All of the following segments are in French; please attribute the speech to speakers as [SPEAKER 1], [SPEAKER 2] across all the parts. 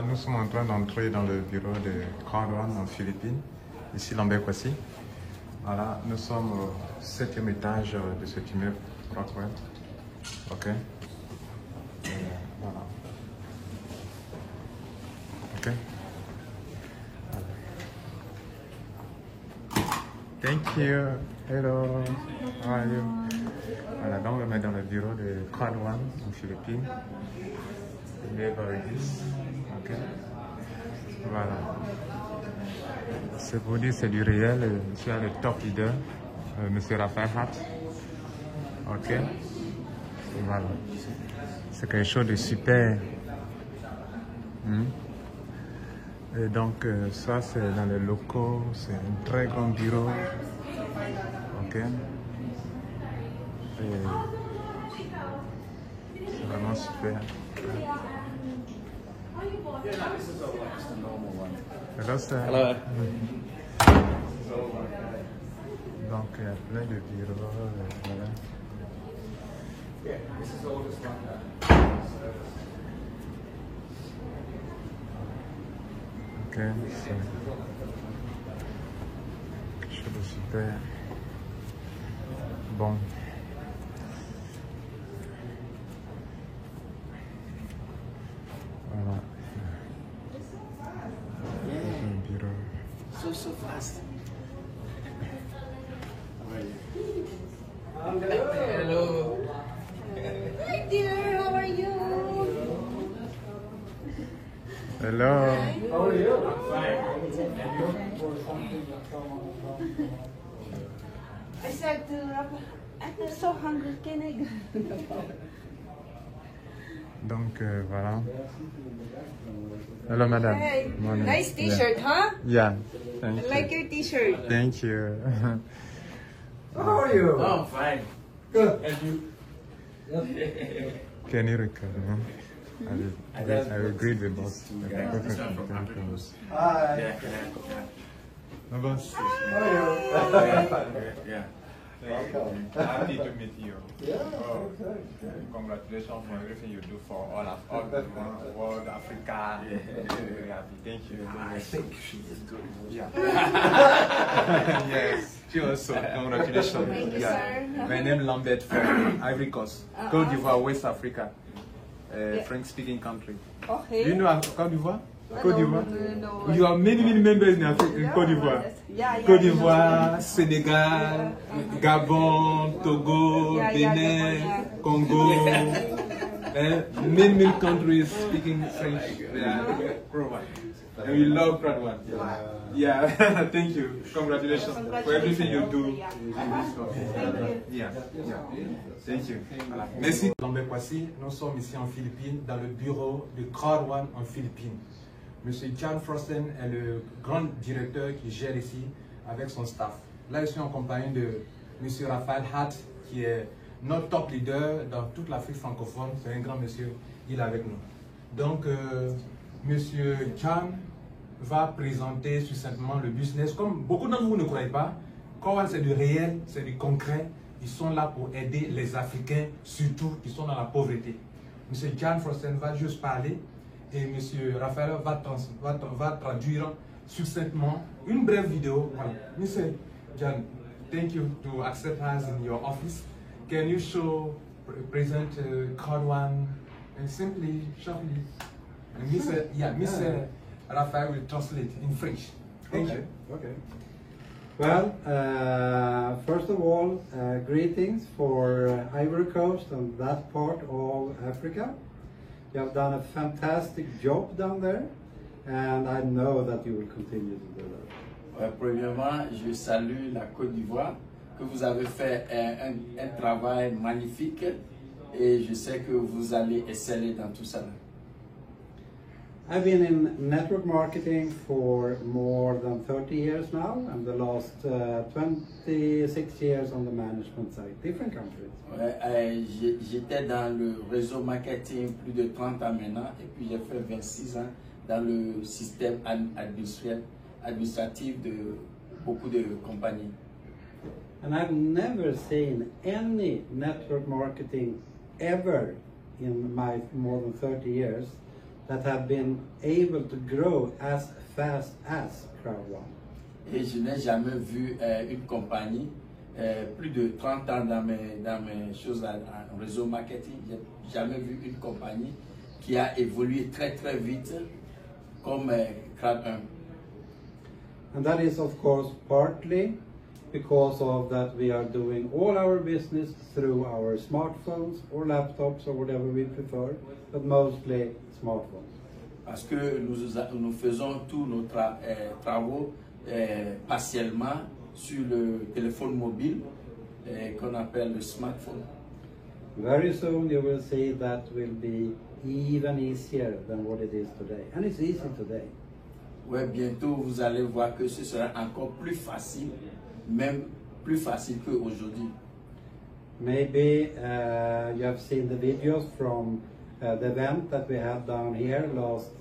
[SPEAKER 1] Nous sommes en train d'entrer dans le bureau de Crown One en Philippines, ici Lambert Kwasi. Voilà, nous sommes au 7e étage de cet immeuble Rockwell. Ok. Voilà. Ok. Thank you. Hello. How are you? Voilà, donc on est dans le bureau de Crown One en Philippines. Ok. Voilà. C'est pour dire c'est du réel. Tu as le top leader, Monsieur Raphaël Hatt. Ok. Voilà. C'est quelque chose de super. Et donc ça c'est dans les locaux, c'est un très grand bureau. Ok. Et c'est vraiment super. Hello, sir.
[SPEAKER 2] Hello.
[SPEAKER 1] Donc il y a plein de bureaux. Voilà. Ok, c'est quelque chose de super. Bon. Voilà. Un bureau.
[SPEAKER 2] So fast.
[SPEAKER 3] Hello.
[SPEAKER 2] Hello.
[SPEAKER 3] Hi dear, how are you?
[SPEAKER 1] Hello.
[SPEAKER 2] How are you?
[SPEAKER 3] I said to Rafa, I'm so hungry, can I go?
[SPEAKER 1] Donc voilà. Hello, madam.
[SPEAKER 3] Hey,
[SPEAKER 1] Morning.
[SPEAKER 3] nice t-shirt, huh?
[SPEAKER 1] Yeah. Thank
[SPEAKER 3] I
[SPEAKER 1] you.
[SPEAKER 3] like your t-shirt.
[SPEAKER 1] Thank you.
[SPEAKER 4] How are you?
[SPEAKER 2] Oh, I'm fine.
[SPEAKER 4] Good.
[SPEAKER 2] And you?
[SPEAKER 1] Can you record? Huh? I will greet the boss.
[SPEAKER 2] Yeah.
[SPEAKER 1] Thank
[SPEAKER 2] This one
[SPEAKER 1] you.
[SPEAKER 2] from Africans.
[SPEAKER 4] Hi.
[SPEAKER 2] Yeah.
[SPEAKER 1] No, boss.
[SPEAKER 4] How are you?
[SPEAKER 2] Yeah.
[SPEAKER 4] Welcome.
[SPEAKER 1] Happy to meet you.
[SPEAKER 4] Yeah.
[SPEAKER 1] Oh,
[SPEAKER 4] Okay.
[SPEAKER 1] congratulations for everything you do for all the world, Africa. Very happy. Thank you.
[SPEAKER 2] I think she is good.
[SPEAKER 1] Yeah. Yes. She also. Congratulations.
[SPEAKER 3] Thank you, sir.
[SPEAKER 1] My name is Lambert from Ivory Coast, Côte d'Ivoire, West Africa,
[SPEAKER 3] Yeah.
[SPEAKER 1] French-speaking country.
[SPEAKER 3] Okay.
[SPEAKER 1] Do you know Côte d'Ivoire?
[SPEAKER 3] No,
[SPEAKER 1] Côte d'Ivoire.
[SPEAKER 3] no.
[SPEAKER 1] You have many members in Côte d'Ivoire.
[SPEAKER 3] Yeah,
[SPEAKER 1] Côte d'Ivoire, Sénégal,
[SPEAKER 3] Yeah.
[SPEAKER 1] Gabon, Togo,
[SPEAKER 3] Yeah,
[SPEAKER 1] Benin,
[SPEAKER 3] Gabon,
[SPEAKER 1] Congo. Many countries speaking French. Yeah. And we love Crowd One. Yeah, thank you. Congratulations for everything you do in this country. Yeah. Thank you. Voilà. Merci. Lambert Kwasi, nous sommes ici en Philippines, dans le bureau de Crowd One en Philippines. Monsieur Jan Frosten est le grand directeur qui gère ici avec son staff. Là, je suis en compagnie de Monsieur Raphaël Hatt, qui est notre top leader dans toute l'Afrique francophone. C'est un grand monsieur, il est avec nous. Donc, Monsieur Jan va présenter succinctement le business. Comme beaucoup d'entre vous ne croyez pas, Crowd c'est du réel, c'est du concret. Ils sont là pour aider les Africains, surtout qui sont dans la pauvreté. Monsieur Jan Frosten va juste parler. Et Monsieur Raphaël va traduire succinctement une brève vidéo. Voilà. Monsieur Jan, thank you to accept us in your office. Can you present Crowd One and simply, shortly? And Mr. Raphaël will translate in French. Thank you.
[SPEAKER 4] Okay. Well, first of all, greetings for Ivory Coast and that part of Africa. You have done a fantastic job down there, and I know that you will continue to do that.
[SPEAKER 2] Premièrement, je salue la Côte d'Ivoire, que vous avez fait un travail magnifique et je sais que vous allez exceller dans tout ça.
[SPEAKER 4] I've been in network marketing for more than 30 years now, and the last 26 years on the management side, different countries.
[SPEAKER 2] Ouais, j'étais dans le réseau marketing plus de 30 ans maintenant et puis j'ai fait 26 ans dans le système administratif de beaucoup de compagnies.
[SPEAKER 4] And I've never seen any network marketing ever in my more than 30 years that have been able to grow as fast as Crowd1.
[SPEAKER 2] Et je n'ai jamais vu une compagnie, plus de 30 ans dans mes choses en réseau marketing, j'ai jamais vu une compagnie qui a évolué très très vite comme Crowd1.
[SPEAKER 4] And that is of course partly because of that we are doing all our business through our smartphones or laptops or whatever we prefer, but mostly smartphones.
[SPEAKER 2] Parce que nous faisons tous nos travaux partiellement sur le téléphone mobile qu'on appelle le smartphone.
[SPEAKER 4] Very soon you will see that will be even easier than what it is today. And it's easy today.
[SPEAKER 2] Ouais, bientôt vous allez voir que ce sera encore plus facile, même plus facile qu'aujourd'hui.
[SPEAKER 4] Maybe you have seen the videos from the event that we had down here last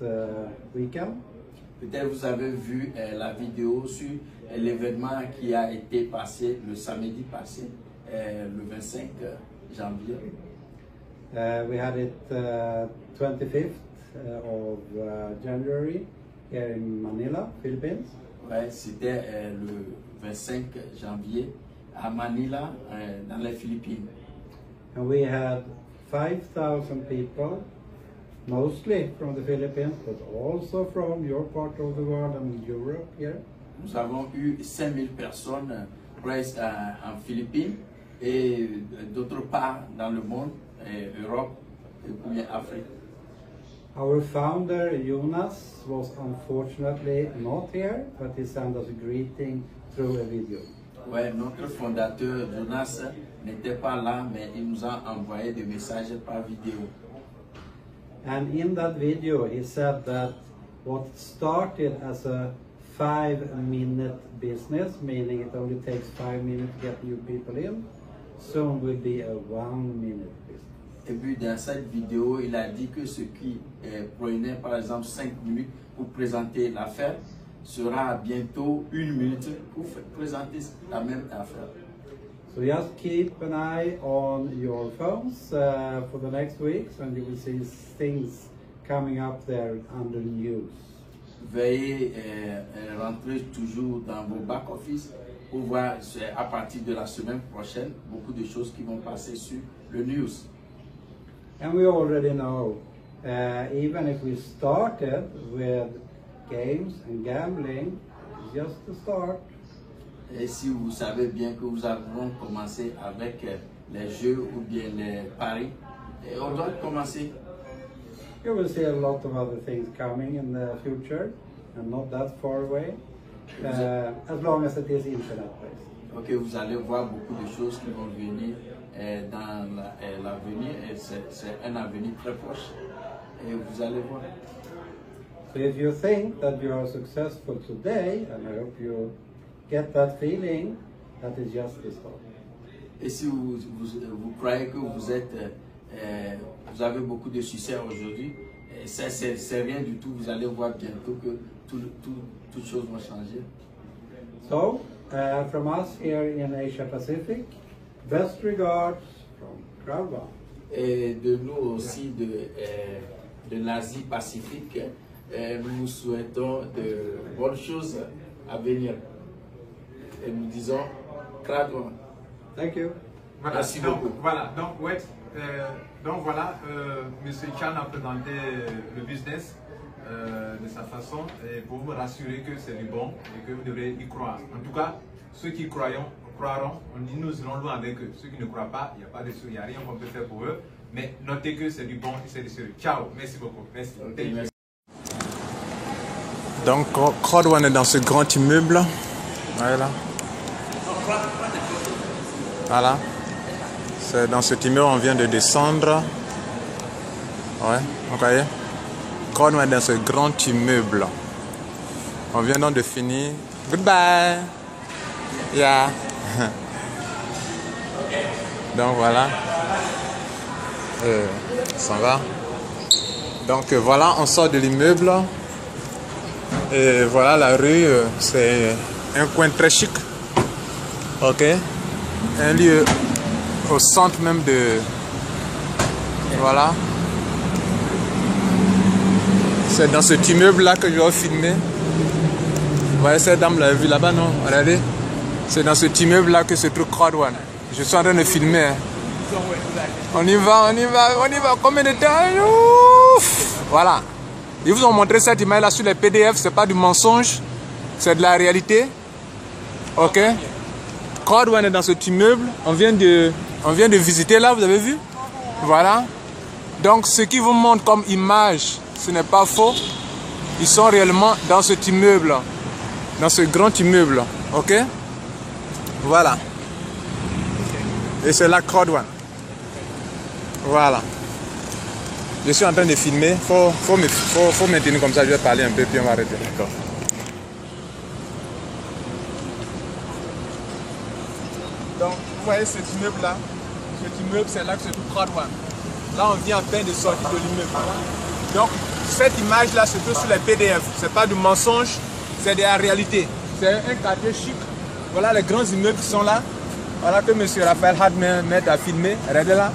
[SPEAKER 4] weekend.
[SPEAKER 2] Peut-être vous avez vu la vidéo sur l'événement qui a été passé le samedi passé, le 25 janvier.
[SPEAKER 4] We had it 25th of January here in Manila, Philippines.
[SPEAKER 2] Ouais, c'était le 25 janvier à Manila, dans les Philippines.
[SPEAKER 4] And we had 5,000 people, mostly from the Philippines, but also from your part of the world and Europe here.
[SPEAKER 2] Nous avons eu 5000 personnes presque en Philippines et d'autre part dans le monde, Europe et puis Afrique.
[SPEAKER 4] Our founder Jonas was unfortunately not here, but he sent us a greeting through a video.
[SPEAKER 2] Ouais, notre fondateur Jonas n'était pas là, mais il nous a envoyé des messages par vidéo.
[SPEAKER 4] And in that video he said that what started as a 5-minute business, meaning it only takes 5 minutes to get new people in, soon will be a 1-minute business.
[SPEAKER 2] Et puis dans cette vidéo, il a dit que ce qui prenait par exemple 5 minutes pour présenter l'affaire sera bientôt 1 minute pour présenter la même affaire.
[SPEAKER 4] So just keep an eye on your phones for the next weeks and you will see things coming up there under news.
[SPEAKER 2] Veuillez rentrer toujours dans vos back-office pour voir à partir de la semaine prochaine beaucoup de choses qui vont passer sur le news.
[SPEAKER 4] And we already know, even if we started with games and gambling, it's just the start.
[SPEAKER 2] Et si vous savez bien que nous avons commencé avec les jeux ou bien les paris, et on doit commencer.
[SPEAKER 4] You will see a lot of other things coming in the future, and not that far away, as long as it is internet-based.
[SPEAKER 2] Ok, vous allez voir beaucoup de choses qui vont venir dans l'avenir, et c'est un avenir très proche, et vous allez voir.
[SPEAKER 4] So if you think that you are successful today, and I hope you get that feeling, that is just the start.
[SPEAKER 2] Et si vous croyez que vous avez beaucoup de succès aujourd'hui, c'est rien du tout, vous allez voir bientôt que toutes choses vont changer.
[SPEAKER 4] So, from us here in Asia Pacific, best regards from Crowd1.
[SPEAKER 2] Et de nous aussi de l'Asie Pacifique, nous nous souhaitons de bonnes choses à venir. Et nous disons Crowd1.
[SPEAKER 4] Thank you.
[SPEAKER 1] Voilà,
[SPEAKER 2] Merci
[SPEAKER 1] donc,
[SPEAKER 2] beaucoup.
[SPEAKER 1] Voilà, donc, ouais, M. Chan a présenté le business de sa façon et pour vous rassurer que c'est du bon et que vous devrez y croire. En tout cas, ceux qui croiront, nous irons loin avec eux. Ceux qui ne croient pas, il n'y a pas de souci, il n'y a rien qu'on peut faire pour eux. Mais notez que c'est du bon et c'est du sérieux. Ciao, merci beaucoup. Merci.
[SPEAKER 2] Okay, merci.
[SPEAKER 1] Donc, Crowd1 est dans ce grand immeuble. Voilà. Voilà. C'est dans cet immeuble, on vient de descendre. Ouais, vous voyez. Crowd1 est dans ce grand immeuble. On vient donc de finir. Goodbye. Yeah. Donc voilà. Ça va. Donc voilà, on sort de l'immeuble. Et voilà la rue, c'est un coin très chic. Ok. Un lieu au centre même de... Voilà. C'est dans cet immeuble-là que je vais filmer. Vous voyez cette dame, vous l'avez vu là-bas, non? Regardez. C'est dans cet immeuble-là que se trouve Crowd One. Je suis en train de filmer. Hein. On y va, on y va, on y va. Combien de temps? Ouf. Voilà. Ils vous ont montré cette image-là sur les PDF. C'est pas du mensonge. C'est de la réalité. Ok? Crowd One est dans cet immeuble. On vient de visiter là, vous avez vu? Voilà. Donc, ce qui vous montre comme image, ce n'est pas faux. Ils sont réellement dans cet immeuble. Dans ce grand immeuble. Ok? Voilà. Et c'est là Crowd One. Voilà. Je suis en train de filmer. Faut maintenir comme ça. Je vais parler un peu puis on va arrêter. D'accord. Donc, vous voyez cet immeuble-là. Cet immeuble, c'est là que se trouve Crowd One. Là, on vient à peine de sortir de l'immeuble. Donc, cette image-là se trouve sur les PDF. C'est pas du mensonge, c'est de la réalité. C'est un quartier chic. Voilà les grands immeubles qui sont là. Voilà que M. Raphaël Hadmer m'aide à filmer. Regardez là.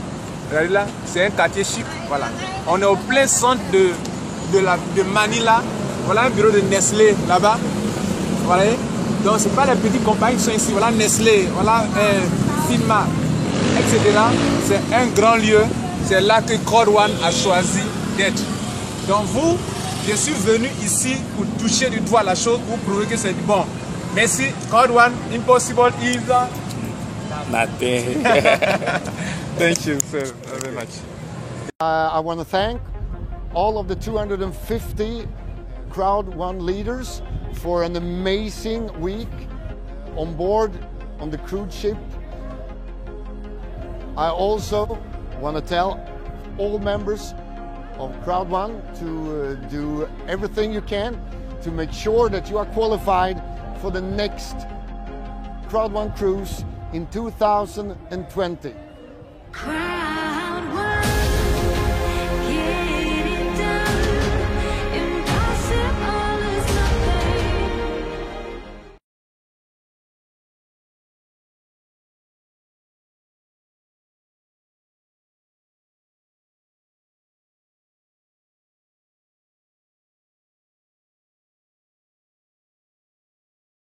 [SPEAKER 1] Regardez là. C'est un quartier chic. Voilà. On est au plein centre de Manila. Voilà un bureau de Nestlé là-bas. Voilà. Donc, ce n'est pas les petites compagnies qui sont ici. Voilà Nestlé, voilà Filma, etc. C'est un grand lieu. C'est là que Crowd One a choisi d'être. Donc, vous, je suis venu ici pour toucher du doigt la chose, pour prouver que c'est bon. Merci, Crowd One, impossible is
[SPEAKER 2] nothing.
[SPEAKER 1] Thank you, sir, very much.
[SPEAKER 5] I want to thank all of the 250 Crowd One leaders for an amazing week on board on the cruise ship. I also want to tell all members of Crowd One to do everything you can to make sure that you are qualified for the next Crowd One cruise in 2020.